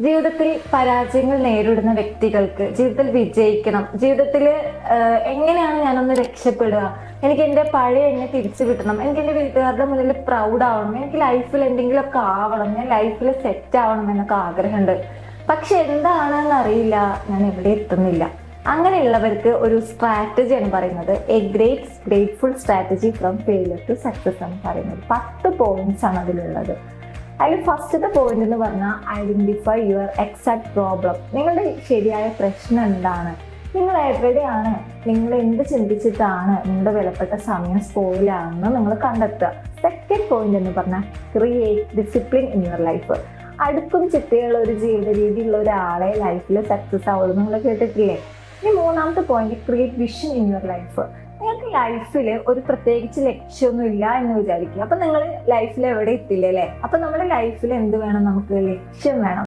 ജീവിതത്തിൽ പരാജയങ്ങൾ നേരിടുന്ന വ്യക്തികൾക്ക് ജീവിതത്തിൽ വിജയിക്കണം, ജീവിതത്തിൽ എങ്ങനെയാണ് ഞാനൊന്ന് രക്ഷപ്പെടുക, എനിക്ക് എൻ്റെ പഴയ എന്നെ തിരിച്ചു കിട്ടണം, എനിക്ക് എൻ്റെ വീട്ടുകാരുടെ മുന്നിൽ പ്രൗഡ് ആവണം, എനിക്ക് ലൈഫിൽ എന്തെങ്കിലുമൊക്കെ ആവണം, ഞാൻ ലൈഫിൽ സെറ്റ് ആവണം എന്നൊക്കെ ആഗ്രഹമുണ്ട്. പക്ഷെ എന്താണെന്ന് അറിയില്ല, ഞാൻ എവിടെ എത്തുന്നില്ല. അങ്ങനെയുള്ളവർക്ക് ഒരു സ്ട്രാറ്റജിയാണ് പറയുന്നത്, a grateful strategy from failure to success എന്ന് പറയുന്നത്. 10 പോയിന്റ്സ് ആണ് അതിലുള്ളത്. അതിൽ ഫസ്റ്റത്തെ പോയിന്റ് എന്ന് പറഞ്ഞാൽ ഐഡന്റിഫൈ യുവർ എക്സാക്ട് പ്രോബ്ലം. നിങ്ങളുടെ ശരിയായ പ്രശ്നം എന്താണ്, നിങ്ങൾ എവിടെയാണ്, നിങ്ങൾ എന്ത് ചിന്തിച്ചിട്ടാണ് നിങ്ങളുടെ വിലപ്പെട്ട സമയം സ്പോയിലാണെന്ന് നിങ്ങൾ കണ്ടെത്തുക. സെക്കൻഡ് പോയിന്റ് എന്ന് പറഞ്ഞാൽ create discipline in your life. അടുക്കും ചിട്ടയുള്ള ഒരു ജീവിത രീതിയുള്ള ഒരാളെ ലൈഫിൽ സക്സസ് ആവുള്ളൂ, നിങ്ങൾ കേട്ടിട്ടില്ലേ? ഇനി മൂന്നാമത്തെ point create vision in your life. നിങ്ങൾക്ക് ലൈഫിൽ ഒരു പ്രത്യേകിച്ച് ലക്ഷ്യമൊന്നും ഇല്ല എന്ന് വിചാരിക്കുക. അപ്പൊ നിങ്ങൾ ലൈഫിൽ എവിടെ എത്തില്ല അല്ലേ? അപ്പൊ നമ്മുടെ ലൈഫിൽ എന്ത് വേണം, നമുക്ക് ലക്ഷ്യം വേണം.